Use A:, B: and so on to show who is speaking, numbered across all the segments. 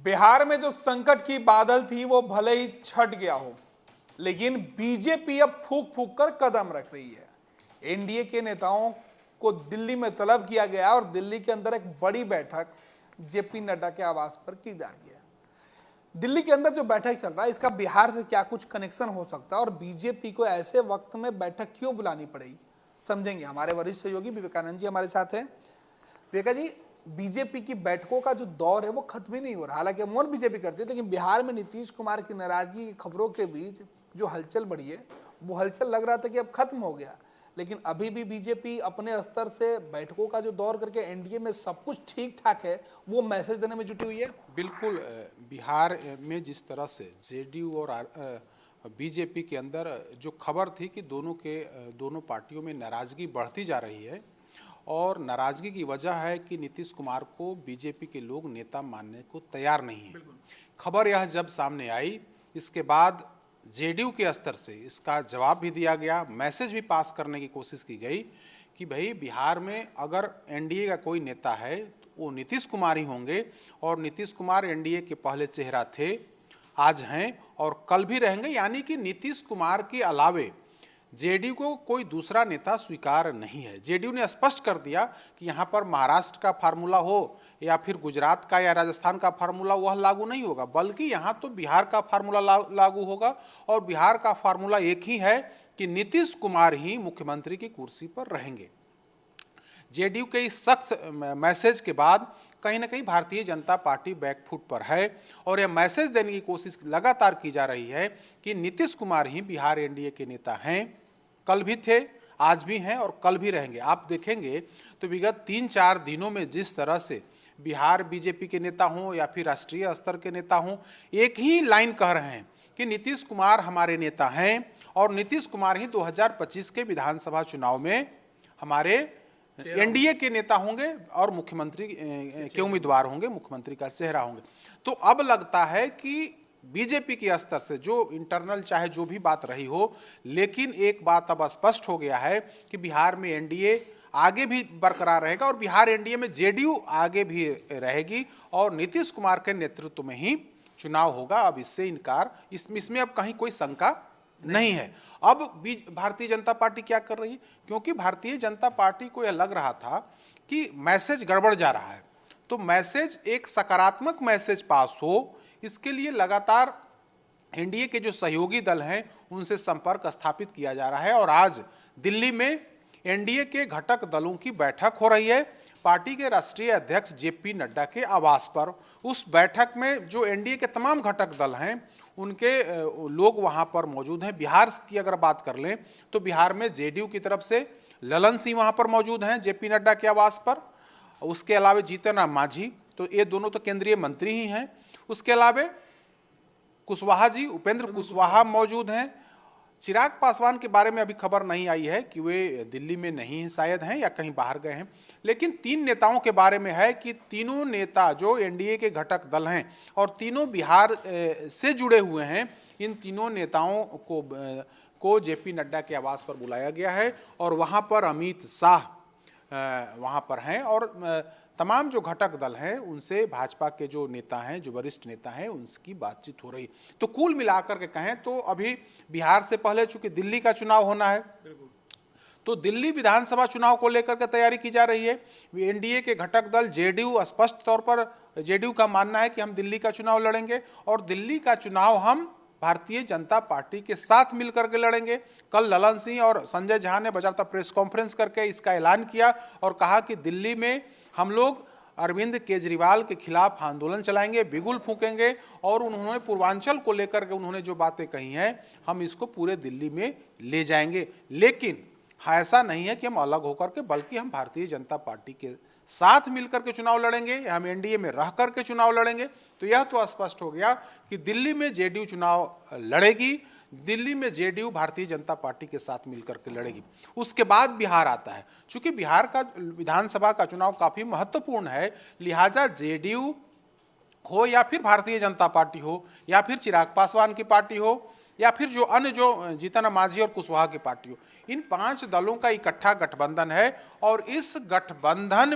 A: बिहार में जो संकट की बादल थी वो भले ही छट गया हो, लेकिन बीजेपी अब फूंक फूंक कर कदम रख रही है। एनडीए के नेताओं को दिल्ली में तलब किया गया और दिल्ली के अंदर एक बड़ी बैठक जेपी नड्डा के आवास पर की जा रही है। दिल्ली के अंदर जो बैठक चल रहा है, इसका बिहार से क्या कुछ कनेक्शन हो सकता है और बीजेपी को ऐसे वक्त में बैठक क्यों बुलानी पड़ेगी, समझेंगे। हमारे वरिष्ठ सहयोगी विवेकानंद जी हमारे साथ हैं। विवेका जी, बीजेपी की बैठकों का जो दौर है वो खत्म ही नहीं हो रहा। हालांकि हम और बीजेपी करती है, लेकिन बिहार में नीतीश कुमार की नाराजगी की खबरों के बीच जो हलचल बढ़ी है, वो हलचल लग रहा था कि अब खत्म हो गया, लेकिन अभी भी बीजेपी अपने स्तर से बैठकों का जो दौर करके एनडीए में सब कुछ ठीक ठाक है वो मैसेज देने में जुटी हुई है।
B: बिल्कुल। बिहार में जिस तरह से जेडीयू और बीजेपी के अंदर जो खबर थी कि दोनों पार्टियों में नाराजगी बढ़ती जा रही है और नाराजगी की वजह है कि नीतीश कुमार को बीजेपी के लोग नेता मानने को तैयार नहीं है। खबर यह जब सामने आई, इसके बाद जेडीयू के स्तर से इसका जवाब भी दिया गया, मैसेज भी पास करने की कोशिश की गई कि भाई बिहार में अगर एनडीए का कोई नेता है तो वो नीतीश कुमार ही होंगे और नीतीश कुमार एनडीए के पहले चेहरा थे, आज हैं और कल भी रहेंगे। यानी कि नीतीश कुमार के अलावे जेडीयू को कोई दूसरा नेता स्वीकार नहीं है। जेडीयू ने स्पष्ट कर दिया कि यहाँ पर महाराष्ट्र का फार्मूला हो या फिर गुजरात का या राजस्थान का फार्मूला वह लागू नहीं होगा, बल्कि यहाँ तो बिहार का फार्मूला लागू होगा और बिहार का फार्मूला एक ही है कि नीतीश कुमार ही मुख्यमंत्री की कुर्सी पर रहेंगे। जेडीयू के इस सख्त मैसेज के बाद कहीं ना कहीं भारतीय जनता पार्टी बैकफुट पर है और यह मैसेज देने की कोशिश लगातार की जा रही है कि नीतीश कुमार ही बिहार एनडीए के नेता हैं, कल भी थे, आज भी हैं और कल भी रहेंगे। आप देखेंगे तो विगत 3-4 दिनों में जिस तरह से बिहार बीजेपी के नेता हों या फिर राष्ट्रीय स्तर के नेता हों, एक ही लाइन कह रहे हैं कि नीतीश कुमार हमारे नेता हैं और नीतीश कुमार ही 2025 के विधानसभा चुनाव में हमारे एनडीए के नेता होंगे और मुख्यमंत्री के उम्मीदवार होंगे, मुख्यमंत्री का चेहरा होंगे। तो अब लगता है कि बीजेपी के स्तर से जो इंटरनल चाहे जो भी बात रही हो, लेकिन एक बात अब स्पष्ट हो गया है कि बिहार में एनडीए आगे भी बरकरार रहेगा और बिहार एनडीए में जेडीयू आगे भी रहेगी और नीतीश कुमार के नेतृत्व में ही चुनाव होगा। अब इससे इनकार, इसमें अब कहीं कोई शंका नहीं है। अब भारतीय जनता पार्टी क्या कर रही है, क्योंकि भारतीय जनता पार्टी को यह लग रहा था कि मैसेज गड़बड़ जा रहा है, तो मैसेज एक सकारात्मक मैसेज पास हो, इसके लिए लगातार एनडीए के जो सहयोगी दल हैं उनसे संपर्क स्थापित किया जा रहा है और आज दिल्ली में एनडीए के घटक दलों की बैठक हो रही है पार्टी के राष्ट्रीय अध्यक्ष जेपी नड्डा के आवास पर। उस बैठक में जो एनडीए के तमाम घटक दल हैं उनके लोग वहां पर मौजूद हैं। बिहार की अगर बात कर लें तो बिहार में जेडीयू की तरफ से ललन सिंह वहां पर मौजूद हैं जेपी नड्डा के आवास पर। उसके अलावा जीतन राम मांझी, तो ये दोनों तो केंद्रीय मंत्री ही हैं। उसके अलावा कुशवाहा जी, उपेंद्र कुशवाहा मौजूद हैं। चिराग पासवान के बारे में अभी खबर नहीं आई है कि वे दिल्ली में नहीं शायद हैं या कहीं बाहर गए हैं, लेकिन 3 नेताओं के बारे में है कि तीनों नेता जो एनडीए के घटक दल हैं और तीनों बिहार से जुड़े हुए हैं, इन तीनों नेताओं को जेपी नड्डा के आवास पर बुलाया गया है और वहां पर अमित शाह वहां पर हैं और तमाम जो घटक दल हैं उनसे भाजपा के जो नेता हैं, जो वरिष्ठ नेता हैं, उनकी बातचीत हो रही। तो कुल मिलाकर के कहें तो अभी बिहार से पहले चूंकि दिल्ली का चुनाव होना है, तो दिल्ली विधानसभा चुनाव को लेकर के तैयारी की जा रही है। एनडीए के घटक दल जेडीयू, स्पष्ट तौर पर जेडीयू का मानना है कि हम दिल्ली का चुनाव लड़ेंगे और दिल्ली का चुनाव हम भारतीय जनता पार्टी के साथ मिलकर के लड़ेंगे। कल ललन सिंह और संजय झा ने बाकायदा प्रेस कॉन्फ्रेंस करके इसका ऐलान किया और कहा कि दिल्ली में हम लोग अरविंद केजरीवाल के खिलाफ आंदोलन चलाएंगे, बिगुल फूकेंगे और उन्होंने पूर्वांचल को लेकर के उन्होंने जो बातें कही हैं हम इसको पूरे दिल्ली में ले जाएंगे। लेकिन ऐसा नहीं है कि हम अलग होकर के, बल्कि हम भारतीय जनता पार्टी के साथ मिलकर के चुनाव लड़ेंगे, हम एनडीए में रह करके चुनाव लड़ेंगे। तो यह तो स्पष्ट हो गया कि दिल्ली में जेडीयू चुनाव लड़ेगी, दिल्ली में जेडीयू भारतीय जनता पार्टी के साथ मिलकर के लड़ेगी। उसके बाद बिहार आता है। चूंकि बिहार का विधानसभा का चुनाव काफी महत्वपूर्ण है, लिहाजा जेडीयू हो या फिर भारतीय जनता पार्टी हो या फिर चिराग पासवान की पार्टी हो या फिर जो अन्य जो जीतन मांझी और कुशवाहा की पार्टी हो, इन 5 दलों का इकट्ठा गठबंधन है और इस गठबंधन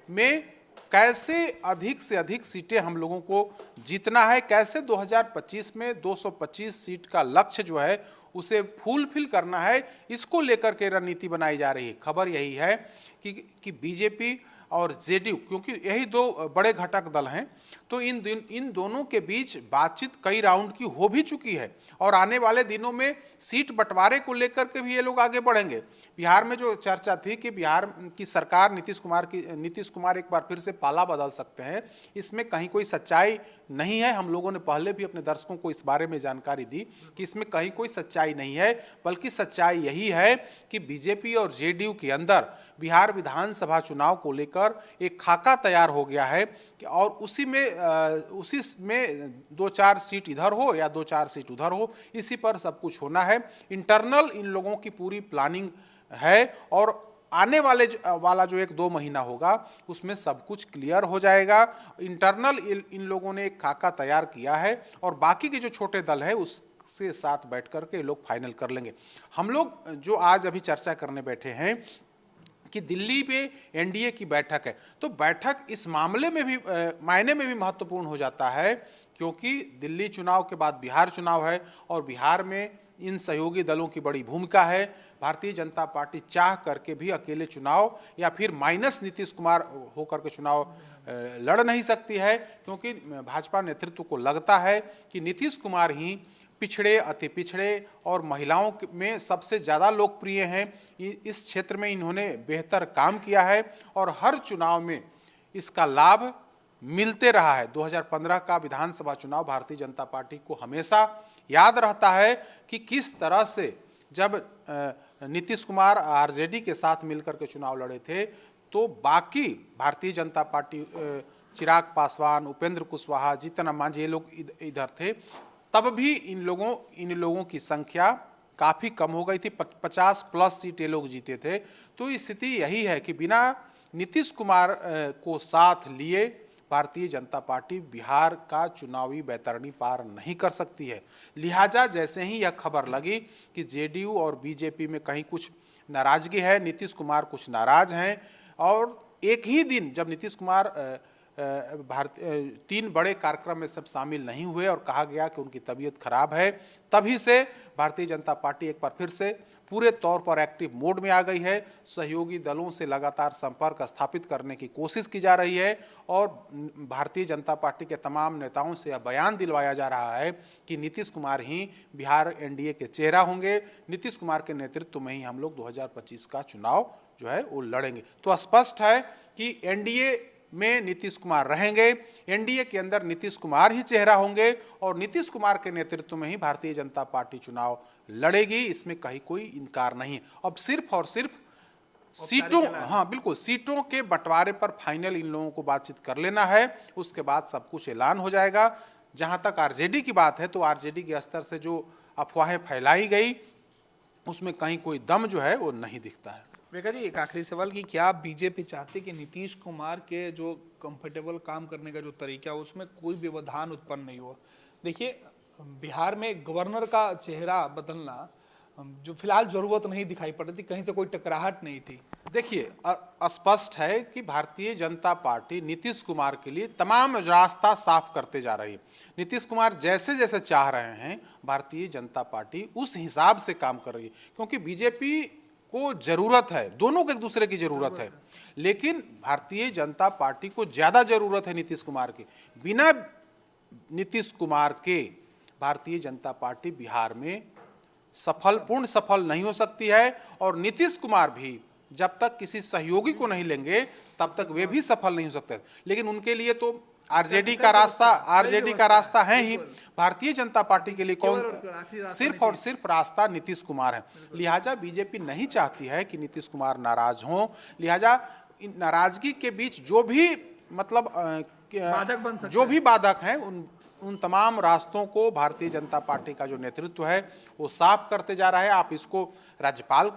B: में कैसे अधिक से अधिक सीटें हम लोगों को जीतना है, कैसे 2025 में 225 सीट का लक्ष्य जो है उसे फुलफिल करना है, इसको लेकर के रणनीति बनाई जा रही है। खबर यही है कि बीजेपी और जेडीयू, क्योंकि यही दो बड़े घटक दल हैं, तो इन दोनों के बीच बातचीत कई राउंड की हो भी चुकी है और आने वाले दिनों में सीट बंटवारे को लेकर के भी ये लोग आगे बढ़ेंगे। बिहार में जो चर्चा थी कि बिहार की सरकार नीतीश कुमार एक बार फिर से पाला बदल सकते हैं, इसमें कहीं कोई सच्चाई नहीं है। हम लोगों ने पहले भी अपने दर्शकों को इस बारे में जानकारी दी कि इसमें कहीं कोई सच्चाई नहीं है, बल्कि सच्चाई यही है कि बीजेपी और जेडीयू के अंदर बिहार विधानसभा चुनाव को लेकर एक खाका तैयार हो गया है और उसी में 2-4 सीट इधर हो या 2-4 सीट उधर हो, इसी पर सब कुछ होना है। इंटरनल इन लोगों की पूरी प्लानिंग है और आने वाला जो 1-2 महीना होगा उसमें सब कुछ क्लियर हो जाएगा। इंटरनल इन लोगों ने एक खाका तैयार किया है और बाकी के जो छोटे दल है उसके साथ बैठ करके लोग फाइनल कर लेंगे। हम लोग जो आज अभी चर्चा करने बैठे हैं कि दिल्ली में एनडीए की बैठक है, तो बैठक इस मामले में भी मायने में भी महत्वपूर्ण हो जाता है, क्योंकि दिल्ली चुनाव के बाद बिहार चुनाव है और बिहार में इन सहयोगी दलों की बड़ी भूमिका है। भारतीय जनता पार्टी चाह करके भी अकेले चुनाव या फिर माइनस नीतीश कुमार होकर के चुनाव लड़ नहीं सकती है, क्योंकि भाजपा नेतृत्व को लगता है कि नीतीश कुमार ही पिछड़े, अति पिछड़े और महिलाओं में सबसे ज़्यादा लोकप्रिय हैं। इस क्षेत्र में इन्होंने बेहतर काम किया है और हर चुनाव में इसका लाभ मिलते रहा है। 2015 का विधानसभा चुनाव भारतीय जनता पार्टी को हमेशा याद रहता है कि किस तरह से जब नीतीश कुमार आरजेडी के साथ मिलकर के चुनाव लड़े थे, तो बाकी भारतीय जनता पार्टी चिराग पासवान, उपेंद्र कुशवाहा, जीतन मांझी ये लोग इधर थे, तब भी इन लोगों की संख्या काफ़ी कम हो गई थी। 50+ सीट ये लोग जीते थे। तो स्थिति यही है कि बिना नीतीश कुमार को साथ लिए भारतीय जनता पार्टी बिहार का चुनावी बैतरणी पार नहीं कर सकती है। लिहाजा जैसे ही यह खबर लगी कि जेडीयू और बीजेपी में कहीं कुछ नाराजगी है, नीतीश कुमार कुछ नाराज हैं, और एक ही दिन जब नीतीश कुमार 3 बड़े कार्यक्रम में सब शामिल नहीं हुए और कहा गया कि उनकी तबीयत खराब है, तभी से भारतीय जनता पार्टी एक बार फिर से पूरे तौर पर एक्टिव मोड में आ गई है। सहयोगी दलों से लगातार संपर्क स्थापित करने की कोशिश की जा रही है और भारतीय जनता पार्टी के तमाम नेताओं से यह बयान दिलवाया जा रहा है कि नीतीश कुमार ही बिहार एनडीए के चेहरा होंगे, नीतीश कुमार के नेतृत्व में ही हम लोग 2025 का चुनाव जो है वो लड़ेंगे। तो स्पष्ट है कि एनडीए में नीतीश कुमार रहेंगे, एनडीए के अंदर नीतीश कुमार ही चेहरा होंगे और नीतीश कुमार के नेतृत्व में ही भारतीय जनता पार्टी चुनाव लड़ेगी, इसमें कहीं कोई इनकार नहीं। अब सिर्फ और सिर्फ सीटों, हाँ बिल्कुल, सीटों के बंटवारे पर फाइनल इन लोगों को बातचीत कर लेना है, उसके बाद सब कुछ ऐलान हो जाएगा। जहां तक आरजेडी की बात है, तो आरजेडी के स्तर से जो अफवाहें फैलाई गई उसमें कहीं कोई दम जो है वो नहीं दिखता है।
A: रेखा जी, एक आखिरी सवाल कि क्या बीजेपी चाहती कि नीतीश कुमार के जो कंफर्टेबल काम करने का जो तरीका है उसमें कोई व्यवधान उत्पन्न नहीं हो? देखिए, बिहार में गवर्नर का चेहरा बदलना जो फिलहाल जरूरत नहीं दिखाई पड़ रही थी, कहीं से कोई टकराहट नहीं थी।
B: देखिए, स्पष्ट है कि भारतीय जनता पार्टी नीतीश कुमार के लिए तमाम रास्ता साफ करते जा रही है। नीतीश कुमार जैसे जैसे चाह रहे हैं, भारतीय जनता पार्टी उस हिसाब से काम कर रही है, क्योंकि बीजेपी को जरूरत है, दोनों को एक दूसरे की जरूरत है, लेकिन भारतीय जनता पार्टी को ज्यादा जरूरत है नीतीश कुमार की। बिना नीतीश कुमार के भारतीय जनता पार्टी बिहार में पूर्ण सफल नहीं हो सकती है और नीतीश कुमार भी जब तक किसी सहयोगी को नहीं लेंगे तब तक वे भी सफल नहीं हो सकते। लेकिन उनके लिए तो आरजेडी का रास्ता है ही, भारतीय जनता पार्टी के लिए कौन, सिर्फ और सिर्फ रास्ता नीतीश कुमार है। लिहाजा बीजेपी नहीं चाहती है कि नीतीश कुमार नाराज हों, लिहाजा नाराजगी के बीच जो भी मतलब जो भी बाधक हैं उन तमाम रास्तों को भारतीय जनता पार्टी का जो नेतृत्व है वो साफ करते जा रहा है। आप इसको राज्यपाल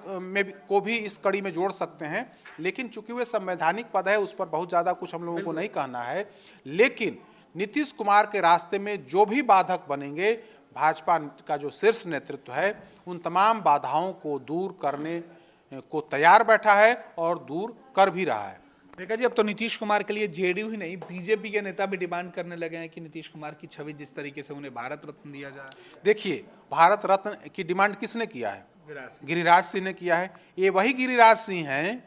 B: को भी इस कड़ी में जोड़ सकते हैं, लेकिन चूंकि वे संवैधानिक पद है उस पर बहुत ज़्यादा कुछ हम लोगों को नहीं कहना है। लेकिन नीतीश कुमार के रास्ते में जो भी बाधक बनेंगे, भाजपा का जो शीर्ष नेतृत्व है उन तमाम बाधाओं को दूर करने को तैयार बैठा है और दूर कर भी रहा है।
A: देखा जी, अब तो नीतीश कुमार के लिए जेडीयू ही नहीं, बीजेपी के नेता भी डिमांड करने लगे हैं कि नीतीश कुमार की छवि जिस तरीके से उन्हें भारत रत्न दिया जाए।
B: देखिए, भारत रत्न की डिमांड किसने किया है?
A: गिरिराज
B: गिरिराज सिंह ने किया है। ये वही गिरिराज सिंह हैं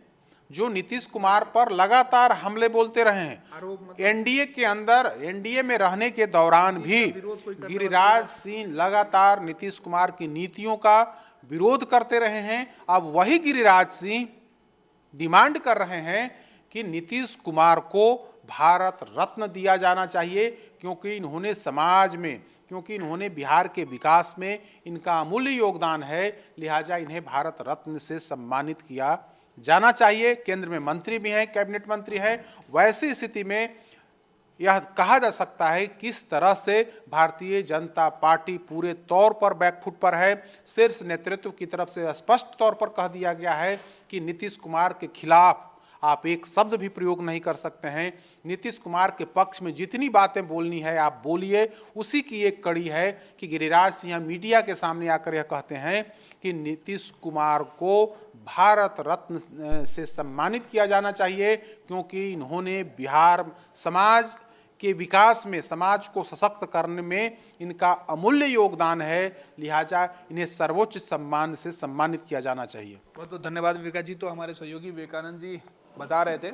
B: जो नीतीश कुमार पर लगातार हमले बोलते रहे हैं।
A: आरोप
B: एनडीए के अंदर, एनडीए में रहने के दौरान भी गिरिराज सिंह लगातार नीतीश कुमार की नीतियों का विरोध करते रहे हैं। अब वही गिरिराज सिंह डिमांड कर रहे हैं कि नीतीश कुमार को भारत रत्न दिया जाना चाहिए, क्योंकि इन्होंने समाज में, क्योंकि इन्होंने बिहार के विकास में इनका अमूल्य योगदान है, लिहाजा इन्हें भारत रत्न से सम्मानित किया जाना चाहिए। केंद्र में मंत्री भी हैं, कैबिनेट मंत्री हैं। वैसी स्थिति में यह कहा जा सकता है किस तरह से भारतीय जनता पार्टी पूरे तौर पर बैकफुट पर है। शीर्ष नेतृत्व की तरफ से स्पष्ट तौर पर कह दिया गया है कि नीतीश कुमार के खिलाफ आप एक शब्द भी प्रयोग नहीं कर सकते हैं। नीतीश कुमार के पक्ष में जितनी बातें बोलनी है आप बोलिए। उसी की एक कड़ी है कि गिरिराज सिंह मीडिया के सामने आकर यह कहते हैं कि नीतीश कुमार को भारत रत्न से सम्मानित किया जाना चाहिए, क्योंकि इन्होंने बिहार समाज के विकास में, समाज को सशक्त करने में इनका अमूल्य योगदान है, लिहाजा इन्हें सर्वोच्च सम्मान से सम्मानित किया जाना चाहिए।
A: बहुत बहुत धन्यवाद विवेका जी। तो हमारे सहयोगी विवेकानंद जी बता रहे थे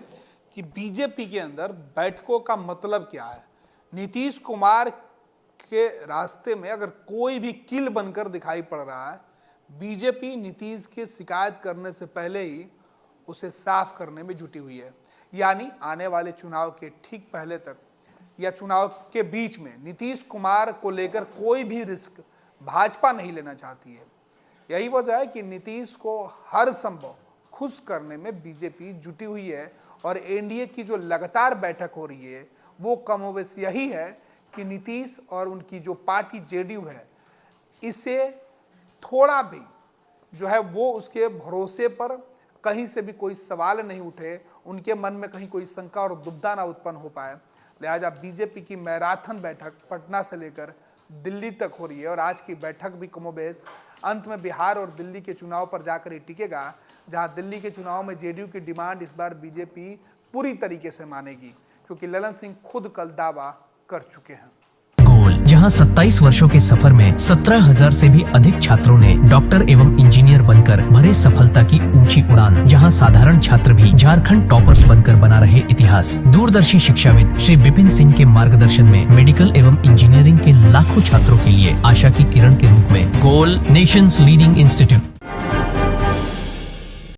A: कि बीजेपी के अंदर बैठकों का मतलब क्या है। नीतीश कुमार के रास्ते में अगर कोई भी कील बनकर दिखाई पड़ रहा है, बीजेपी नीतीश की शिकायत करने से पहले ही उसे साफ करने में जुटी हुई है। यानी आने वाले चुनाव के ठीक पहले तक या चुनाव के बीच में नीतीश कुमार को लेकर कोई भी रिस्क भाजपा नहीं लेना चाहती है। यही वजह है कि नीतीश को हर संभव खुश करने में बीजेपी जुटी हुई है। और एनडीए की जो लगातार बैठक हो रही है वो कमोबेश यही है कि नीतीश और उनकी जो पार्टी जेडीयू है, इसे थोड़ा भी जो है वो उसके भरोसे पर कहीं से भी कोई सवाल नहीं उठे, उनके मन में कहीं कोई शंका और दुविधा ना उत्पन्न हो पाए। लिहाजा बीजेपी की मैराथन बैठक पटना से लेकर दिल्ली तक हो रही है। और आज की बैठक भी कमोबेश अंत में बिहार और दिल्ली के चुनाव पर जाकर ही टिकेगा, जहां दिल्ली के चुनाव में जेडीयू की डिमांड इस बार बीजेपी पूरी तरीके से मानेगी, क्योंकि ललन सिंह खुद कल दावा कर चुके हैं।
C: जहां 27 वर्षों के सफर में 17,000 से भी अधिक छात्रों ने डॉक्टर एवं इंजीनियर बनकर भरे सफलता की ऊंची उड़ान, जहां साधारण छात्र भी झारखंड टॉपर्स बनकर बना रहे इतिहास। दूरदर्शी शिक्षाविद श्री विपिन सिंह के मार्गदर्शन में मेडिकल एवं इंजीनियरिंग के लाखों छात्रों के लिए आशा की किरण के रूप में गोल नेशंस लीडिंग इंस्टीट्यूट